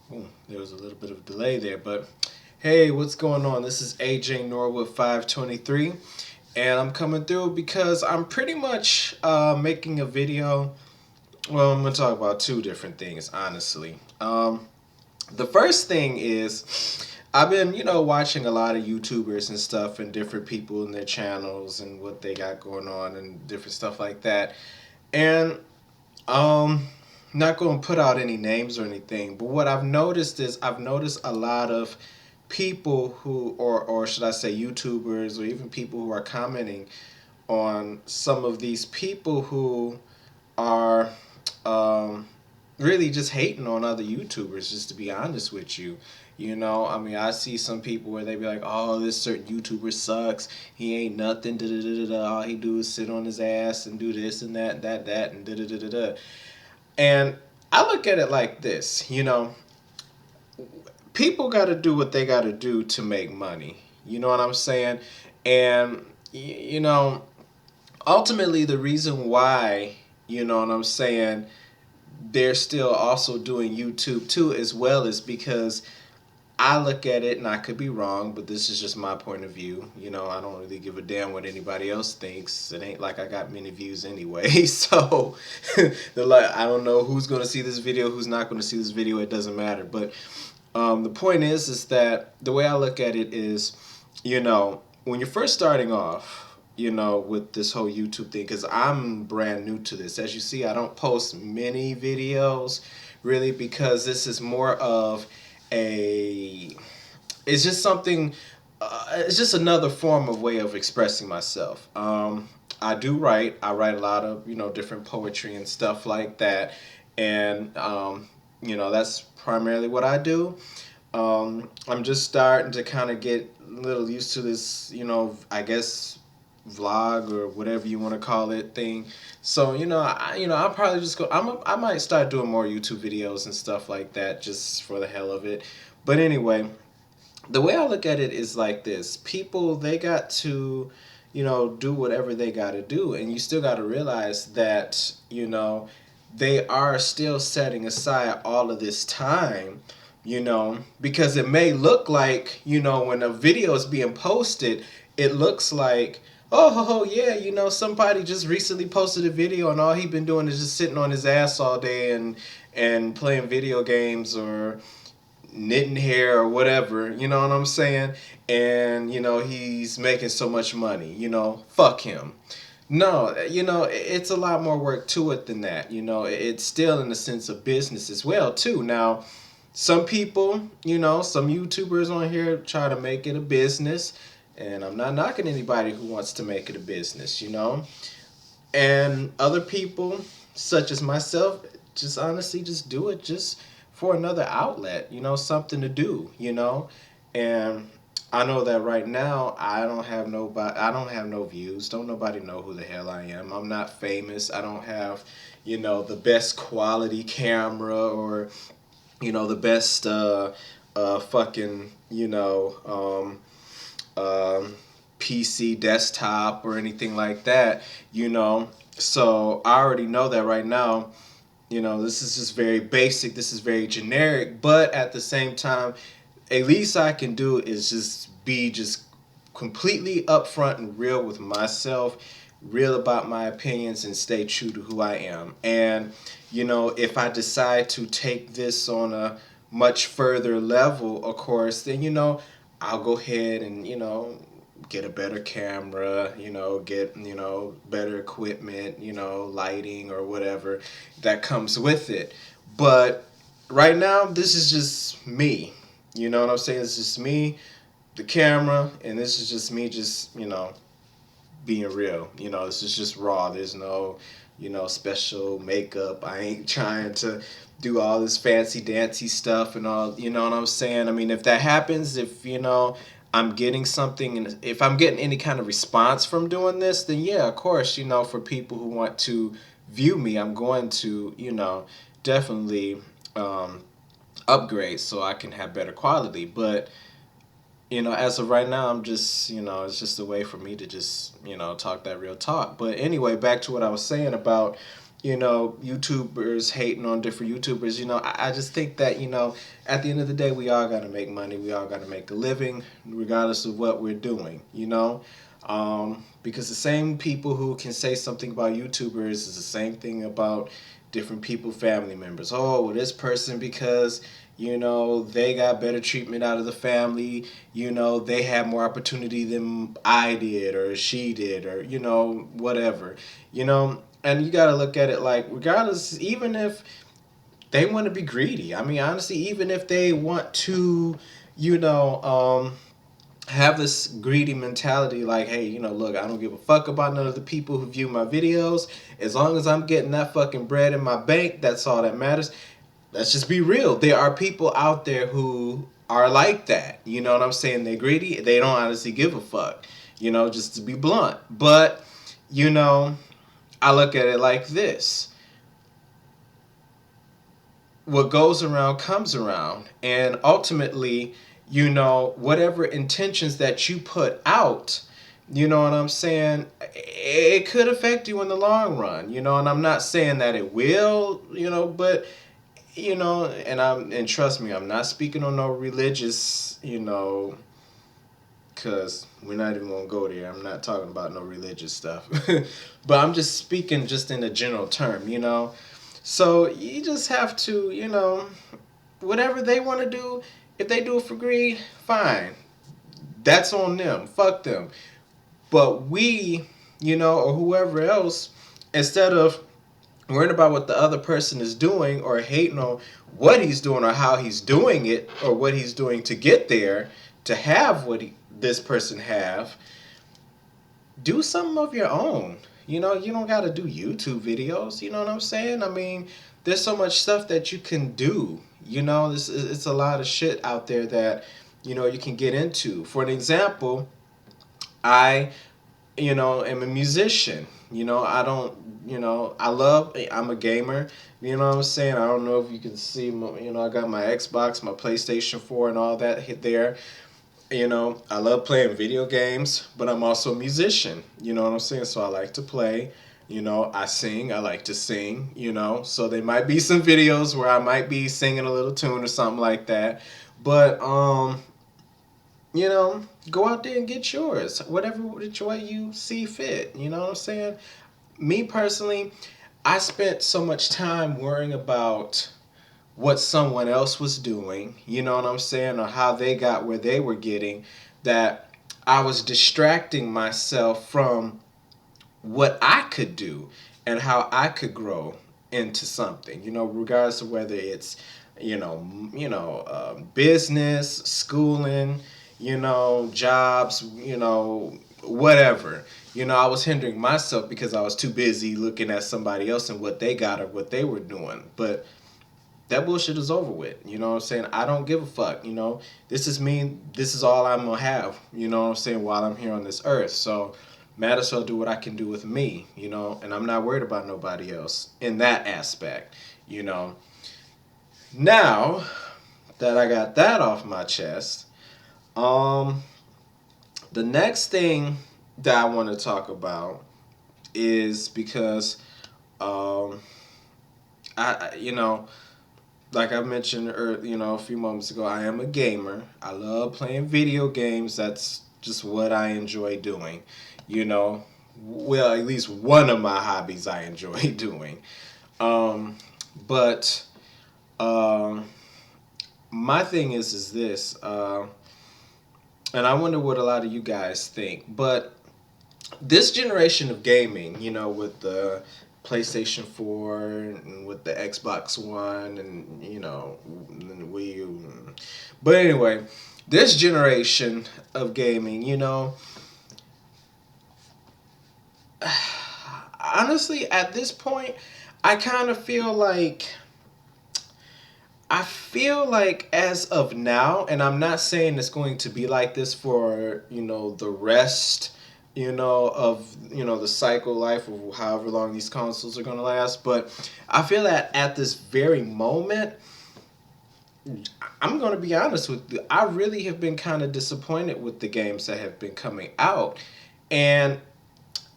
There was a little bit of a delay there, but hey, what's going on? This is AJ Norwood 523, and I'm coming through because I'm pretty much making a video. Well, I'm gonna talk about two different things, honestly. The first thing is I've been, watching a lot of YouTubers and stuff and different people and their channels and what they got going on and different stuff like that. And not going to put out any names or anything, but what I've noticed is I've noticed a lot of people who, or should I say, YouTubers or even people who are commenting on some of these people who are um, really just hating on other YouTubers. Just to be honest with you, I mean, I see some people where they be like, "Oh, this certain YouTuber sucks. He ain't nothing. Da da da da. All he do is sit on his ass and do this and that, and da da da da da." And I look at it like this, people got to do what they got to do to make money. You know what I'm saying? And, ultimately, the reason why, you know what I'm saying, they're still also doing YouTube too, as well, is because I look at it, and I could be wrong, but this is just my point of view. I don't really give a damn what anybody else thinks. It ain't like I got many views anyway. So, I don't know who's going to see this video, who's not going to see this video. It doesn't matter. But the point is that the way I look at it is, when you're first starting off, with this whole YouTube thing, because I'm brand new to this. As you see, I don't post many videos, really, because this is more of a it's just something it's just another form of way of expressing myself. I write a lot of different poetry and stuff like that, and that's primarily what I do. I'm just starting to kind of get a little used to this, I guess vlog or whatever you want to call it thing. So I'll probably just go. I might start doing more YouTube videos and stuff like that just for the hell of it. But anyway, the way I look at it is like this: people, they got to do whatever they got to do, and you still got to realize that they are still setting aside all of this time, because it may look like, when a video is being posted, it looks like, oh yeah, somebody just recently posted a video and all he been doing is just sitting on his ass all day and playing video games or knitting hair or whatever, you know what I'm saying? And he's making so much money, fuck him. No, it's a lot more work to it than that. It's still in the sense of business as well too. Now, some people, some YouTubers on here try to make it a business, and I'm not knocking anybody who wants to make it a business, and other people, such as myself, just honestly just do it just for another outlet, something to do, and I know that right now I don't have no views. Don't nobody know who the hell I am. I'm not famous. I don't have, the best quality camera or, the best fucking, PC desktop or anything like that, So I already know that right now, this is just very basic. This is very generic. But at the same time, at least I can do is just be just completely upfront and real with myself, real about my opinions, and stay true to who I am. And, if I decide to take this on a much further level, of course, then, I'll go ahead and, get a better camera, get, better equipment, lighting or whatever that comes with it. But right now, this is just me. You know what I'm saying? It's just me, the camera, and this is just me just, being real. This is just raw. There's no, special makeup. I ain't trying to do all this fancy dancy stuff and all, you know what I'm saying? I mean, if that happens, if, I'm getting something, and if I'm getting any kind of response from doing this, then yeah, of course, for people who want to view me, I'm going to, definitely upgrade so I can have better quality. But as of right now, I'm just, it's just a way for me to just, talk that real talk. But anyway, back to what I was saying about, YouTubers hating on different YouTubers. I just think that, at the end of the day, we all got to make money. We all got to make a living, regardless of what we're doing. Because the same people who can say something about YouTubers is the same thing about different people, family members. Oh, well, this person, because they got better treatment out of the family. They had more opportunity than I did or she did, or whatever. And you got to look at it like, regardless, even if they want to be greedy. I mean, honestly, even if they want to, you know, have this greedy mentality, like, hey, look, I don't give a fuck about none of the people who view my videos. As long as I'm getting that fucking bread in my bank, that's all that matters. Let's just be real. There are people out there who are like that. You know what I'm saying? They're greedy. They don't honestly give a fuck. Just to be blunt. But, I look at it like this. What goes around comes around. And ultimately, whatever intentions that you put out, you know what I'm saying? It could affect you in the long run, and I'm not saying that it will, but and trust me, I'm not speaking on no religious, because we're not even gonna go there. I'm not talking about no religious stuff, but I'm just speaking just in a general term. So you just have to, whatever they want to do. If they do it for greed, fine. That's on them. Fuck them. But we, or whoever else, instead of worrying about what the other person is doing or hating on what he's doing or how he's doing it or what he's doing to get there, to have what this person have, do something of your own. You don't got to do YouTube videos. You know what I'm saying? I mean, there's so much stuff that you can do. It's a lot of shit out there that, you can get into. For an example, I, am a musician. I'm a gamer. You know what I'm saying? I don't know if you can see, I got my Xbox, my PlayStation 4 and all that hit there. I love playing video games, but I'm also a musician. You know what I'm saying? So I like to play. I sing. I like to sing. So there might be some videos where I might be singing a little tune or something like that. But go out there and get yours, whatever which way you see fit. You know what I'm saying? Me personally, I spent so much time worrying about what someone else was doing, you know what I'm saying, or how they got where they were getting, that I was distracting myself from what I could do and how I could grow into something, regardless of whether it's, business, schooling, jobs, whatever. I was hindering myself because I was too busy looking at somebody else and what they got or what they were doing. But that bullshit is over with. You know what I'm saying? I don't give a fuck. This is me. This is all I'm going to have, you know what I'm saying, while I'm here on this earth. So might as well do what I can do with me, and I'm not worried about nobody else in that aspect, Now that I got that off my chest, the next thing that I want to talk about is because, like I mentioned earlier, a few moments ago, I am a gamer. I love playing video games. That's just what I enjoy doing. Well, at least one of my hobbies I enjoy doing. But my thing is this, and I wonder what a lot of you guys think, but this generation of gaming, with the PlayStation 4 and with the Xbox One and, and the Wii U. But anyway, this generation of gaming, honestly, at this point, I kind of feel like as of now, and I'm not saying it's going to be like this for, the rest, of, the cycle life of however long these consoles are going to last. But I feel that at this very moment, I'm going to be honest with you, I really have been kind of disappointed with the games that have been coming out. And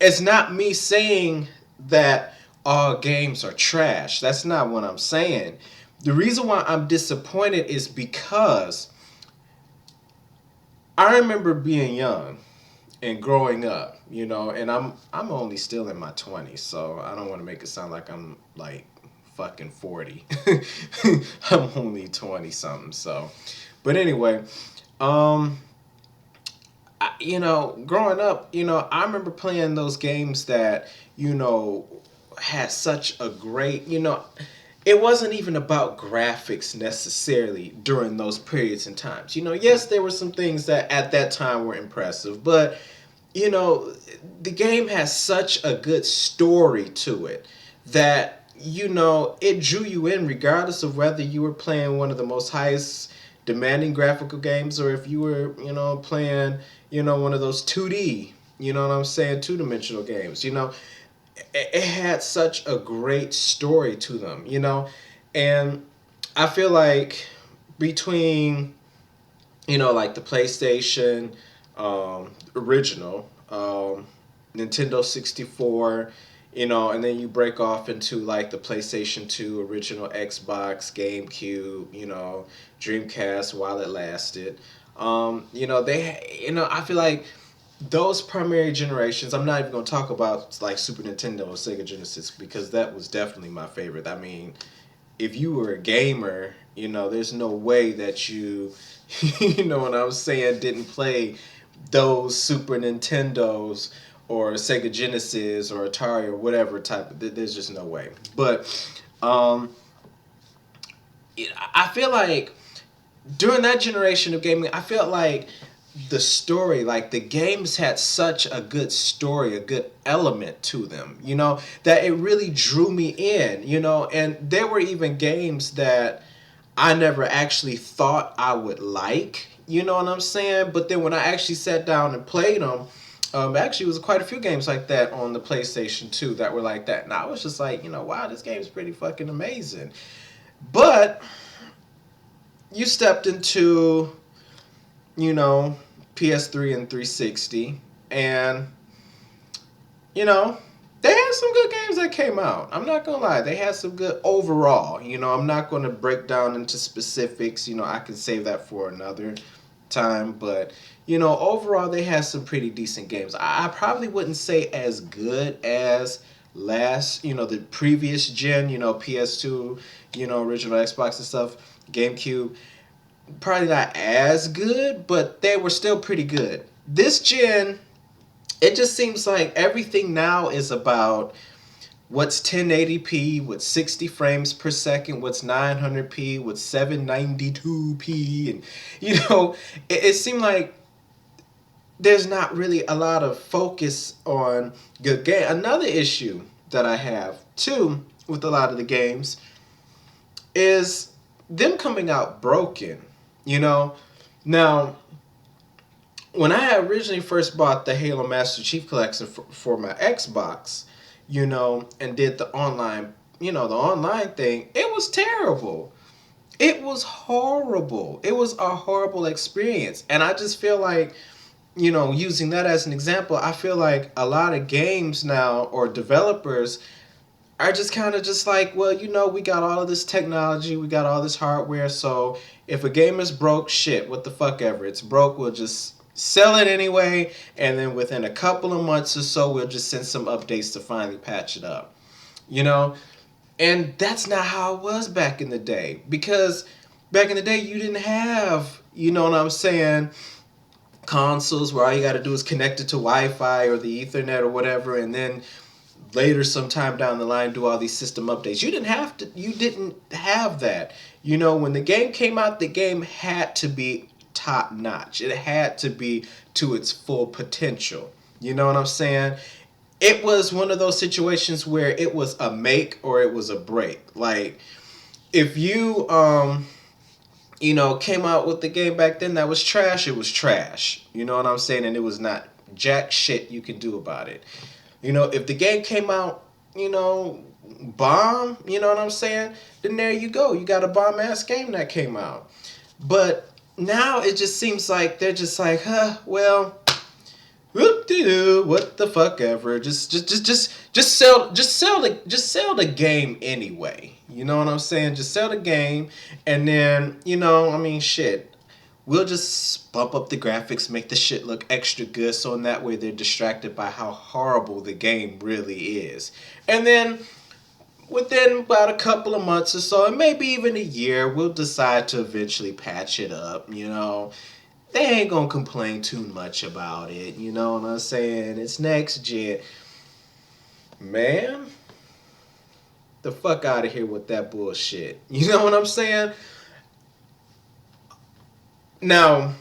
it's not me saying that all games are trash. That's not what I'm saying. The reason why I'm disappointed is because I remember being young and growing up, and I'm only still in my 20s, so I don't want to make it sound like I'm like fucking 40. I'm only 20 something, so. But anyway, um growing up, I remember playing those games that, had such a great, it wasn't even about graphics necessarily during those periods and times. Yes, there were some things that at that time were impressive, but, you know, the game has such a good story to it that, it drew you in regardless of whether you were playing one of the most highest demanding graphical games or if you were, playing, one of those 2D, you know what I'm saying, two-dimensional games. It had such a great story to them, and I feel like between, like the PlayStation original, Nintendo 64, and then you break off into like the PlayStation 2 original, Xbox, GameCube, Dreamcast while it lasted. I feel like those primary generations, I'm not even going to talk about like Super Nintendo or Sega Genesis because that was definitely my favorite. I mean, if you were a gamer, there's no way that you, you know what I'm saying, didn't play those Super Nintendos or Sega Genesis or Atari or whatever type of, there's just no way. But um, I feel like during that generation of gaming, I felt like the story, like the games had such a good story, a good element to them, that it really drew me in, and there were even games that I never actually thought I would like, you know what I'm saying? But then when I actually sat down and played them, actually, it was quite a few games like that on the PlayStation 2 that were like that. And I was just like, wow, this game's pretty fucking amazing. But you stepped into, you know, PS3 and 360, and, you know, they had some good games that came out. I'm not gonna lie, they had some good overall. I'm not gonna break down into specifics. I can save that for another time, but overall they had some pretty decent games. I probably wouldn't say as good as the previous gen, PS2, original Xbox and stuff, GameCube. Probably not as good, but they were still pretty good. This gen, it just seems like everything now is about what's 1080p, what's 60 frames per second, what's 900p, what's 792p, and it seemed like there's not really a lot of focus on good game. Another issue that I have too with a lot of the games is them coming out broken. Now when I had originally first bought the Halo Master Chief Collection for my Xbox, and did the online thing, it was terrible. It was horrible. It was a horrible experience. And I just feel like, using that as an example, I feel like a lot of games now or developers are just kind of just like, well, we got all of this technology, we got all this hardware, so if a game is broke, shit, what the fuck ever. It's broke, we'll just sell it anyway, and then within a couple of months or so, we'll just send some updates to finally patch it up. And that's not how it was back in the day. Because back in the day, you didn't have, you know what I'm saying, consoles where all you got to do is connect it to Wi-Fi or the Ethernet or whatever, and then later sometime down the line do all these system updates. You didn't have that. When the game came out, the game had to be top notch. It had to be to its full potential. You know what I'm saying? It was one of those situations where it was a make or it was a break. Like if you came out with the game back then that was trash, it was trash. You know what I'm saying? And it was not jack shit you can do about it. If the game came out, bomb, you know what I'm saying? Then there you go. You got a bomb ass game that came out. But now it just seems like they're just like, well, whoop-de-doo, what the fuck ever. Just just sell the game anyway. You know what I'm saying? Just sell the game, and then I mean, shit. We'll just bump up the graphics, make the shit look extra good, so in that way they're distracted by how horrible the game really is. And then within about a couple of months or so, and maybe even a year, we'll decide to eventually patch it up. They ain't gonna complain too much about it. You know what I'm saying? It's next gen. Man, the fuck out of here with that bullshit. You know what I'm saying? Now,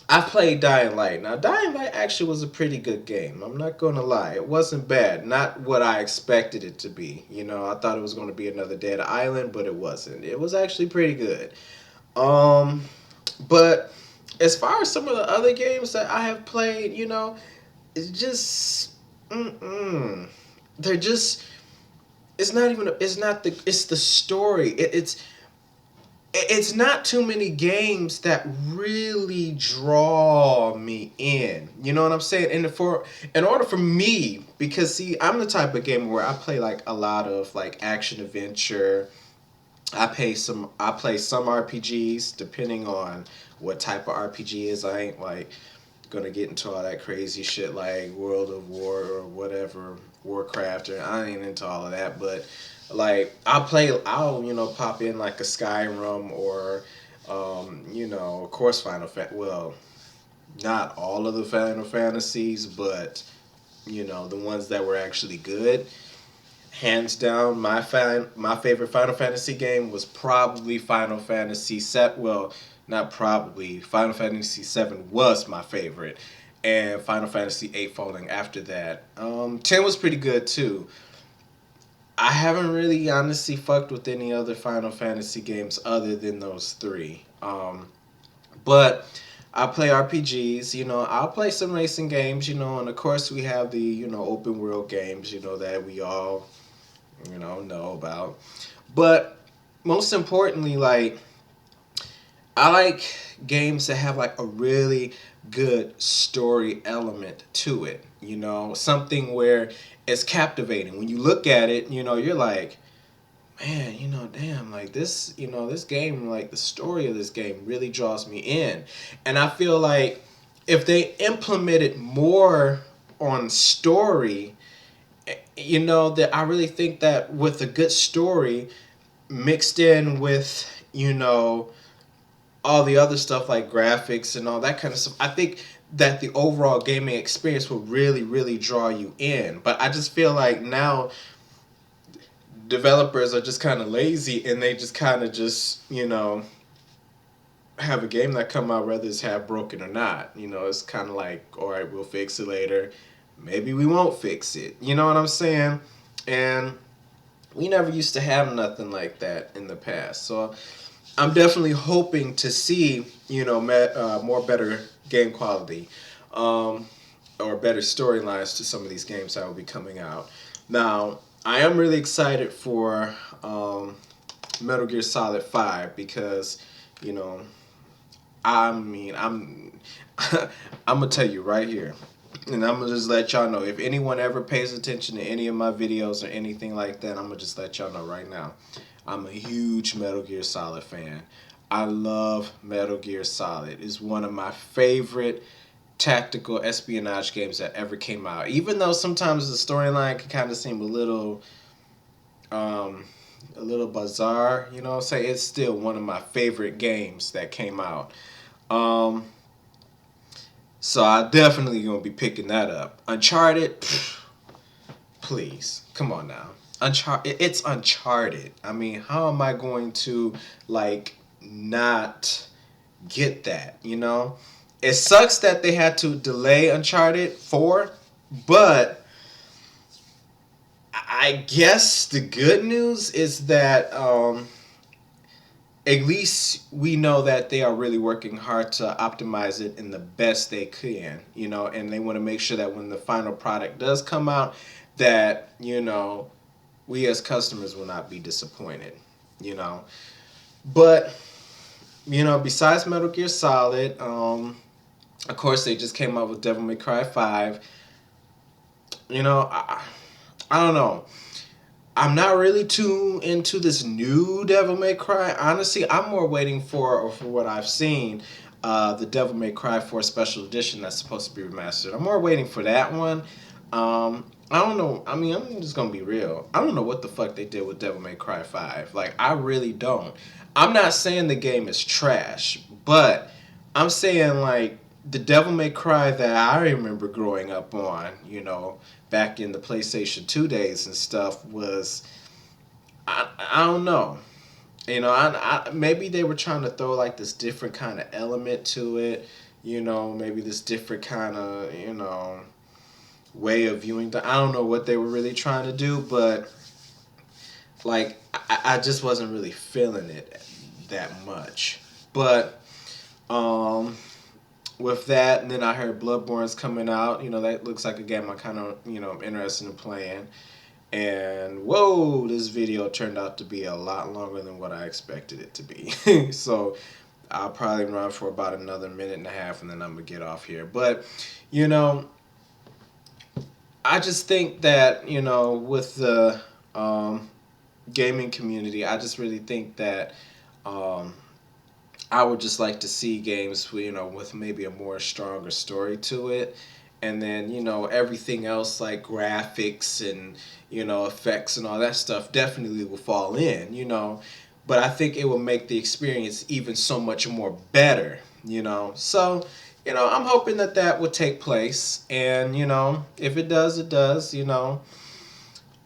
I played Dying Light. Now, Dying Light actually was a pretty good game. I'm not gonna lie. It wasn't bad. Not what I expected it to be. I thought it was gonna be another Dead Island, but it wasn't. It was actually pretty good. Um, but as far as some of the other games that I have played, it's just, they're just. It's not even. It's not the. It's the story. It's not too many games that really draw me in. You know what I'm saying? And in order for me, because see, I'm the type of gamer where I play like a lot of like action adventure. I play some RPGs depending on what type of RPG is. I ain't like gonna get into all that crazy shit like World of War or whatever, Warcraft, or I ain't into all of that, but like I'll pop in like a Skyrim or of course well, not all of the Final Fantasies, but the ones that were actually good. Hands down, my favorite Final Fantasy game was probably Final Fantasy set. Well, not probably. Final Fantasy 7 was my favorite, and Final Fantasy 8 following after that. 10 was pretty good too. I haven't really honestly fucked with any other Final Fantasy games other than those three. But I play RPGs, I'll play some racing games, and of course we have the, open world games, that we all, know about. But most importantly, like, I like games that have like a really good story element to it, something where it's captivating. When you look at it, you're like, man, damn, like this game, like the story of this game really draws me in. And I feel like if they implemented more on story, that I really think that with a good story mixed in with, all the other stuff like graphics and all that kind of stuff, I think that the overall gaming experience will really, really draw you in. But I just feel like now developers are just kind of lazy and they just kind of just have a game that come out whether it's half broken or not. It's kind of like, all right, we'll fix it later, maybe we won't fix it, you know what I'm saying? And we never used to have nothing like that in the past, so I'm definitely hoping to see more better game quality, or better storylines to some of these games that will be coming out. Now, I am really excited for Metal Gear Solid 5 because, I mean, I'm going to tell you right here, and I'm going to just let y'all know, if anyone ever pays attention to any of my videos or anything like that, I'm going to just let y'all know right now. I'm a huge Metal Gear Solid fan. I love Metal Gear Solid. It's one of my favorite tactical espionage games that ever came out. Even though sometimes the storyline can kind of seem a little bizarre, you know what I'm saying? It's still one of my favorite games that came out. So I definitely gonna be picking that up. Uncharted, please, come on now. It's Uncharted. I mean, how am I going to like not get that? It sucks that they had to delay Uncharted 4, but I guess the good news is that at least we know that they are really working hard to optimize it in the best they can, and they want to make sure that when the final product does come out, that, we as customers will not be disappointed, But, besides Metal Gear Solid, of course, they just came out with Devil May Cry 5. I don't know. I'm not really too into this new Devil May Cry. Honestly, I'm more waiting for what I've seen, the Devil May Cry 4 Special Edition that's supposed to be remastered. I'm more waiting for that one. I don't know. I mean, I'm just gonna be real. I don't know what the fuck they did with Devil May Cry 5. Like, I really don't. I'm not saying the game is trash, but I'm saying like the Devil May Cry that I remember growing up on, back in the PlayStation 2 days and stuff was I don't know. Maybe they were trying to throw like this different kind of element to it, maybe this different kind of, way of viewing I don't know what they were really trying to do, but like I just wasn't really feeling it that much. But with that, and then I heard Bloodborne's coming out. That looks like a game I kind of, I'm interested in playing. And whoa, this video turned out to be a lot longer than what I expected it to be. So I'll probably run for about another minute and a half, and then I'm gonna get off here. But I just think that with the gaming community, I just really think that I would just like to see games with maybe a more stronger story to it. And then, everything else like graphics and, effects and all that stuff definitely will fall in. But I think it will make the experience even so much more better. So, I'm hoping that that will take place. And, if it does, it does.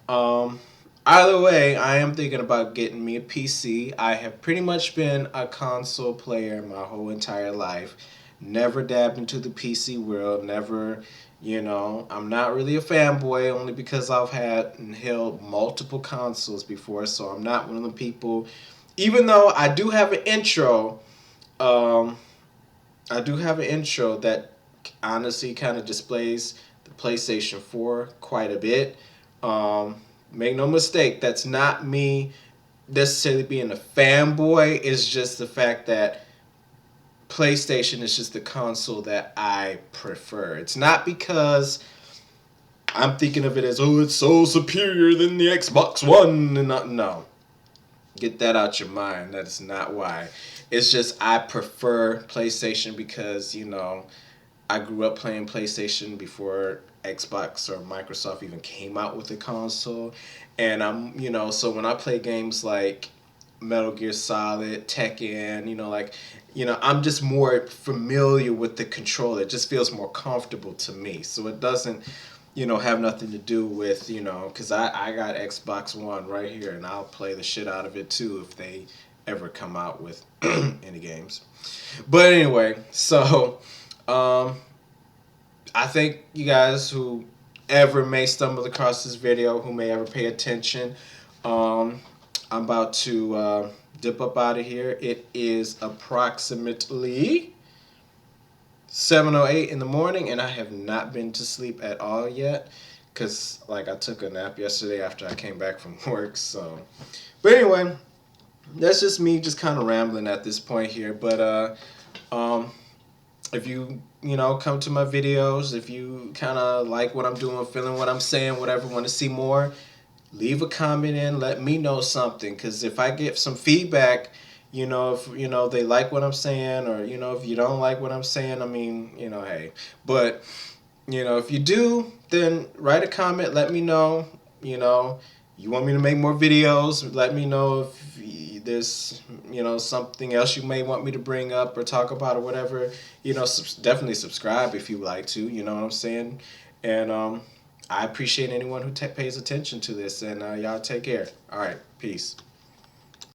Um, Either way, I am thinking about getting me a PC. I have pretty much been a console player my whole entire life. Never dabbed into the PC world. Never, I'm not really a fanboy only because I've had and held multiple consoles before. So I'm not one of the people. Even though um, I do have an intro that honestly kind of displays the PlayStation 4 quite a bit. Make no mistake, that's not me necessarily being a fanboy. It's just the fact that PlayStation is just the console that I prefer. It's not because I'm thinking of it as, oh, it's so superior than the Xbox One. And not, no. Get that out your mind. That is not why. It's just I prefer PlayStation because, I grew up playing PlayStation before Xbox or Microsoft even came out with a console. And so when I play games like Metal Gear Solid, Tekken, I'm just more familiar with the controller. It just feels more comfortable to me. So it doesn't, have nothing to do with, because I got Xbox One right here and I'll play the shit out of it too if they ever come out with any games. But anyway, so I think you guys who ever may stumble across this video, who may ever pay attention, I'm about to dip up out of here. It is approximately 7:08 in the morning, and I have not been to sleep at all yet because, like, I took a nap yesterday after I came back from work. So, but anyway, that's just me just kind of rambling at this point here. But if you come to my videos, if you kind of like what I'm doing, feeling what I'm saying, whatever, want to see more, leave a comment in, let me know something. Because if I get some feedback, if they like what I'm saying, or if you don't like what I'm saying, I mean, hey. But if you do, then write a comment, let me know. You want me to make more videos, let me know if there's something else you may want me to bring up or talk about or whatever. Definitely subscribe if you like to, what I'm saying. And I appreciate anyone who pays attention to this. And y'all take care. All right, peace.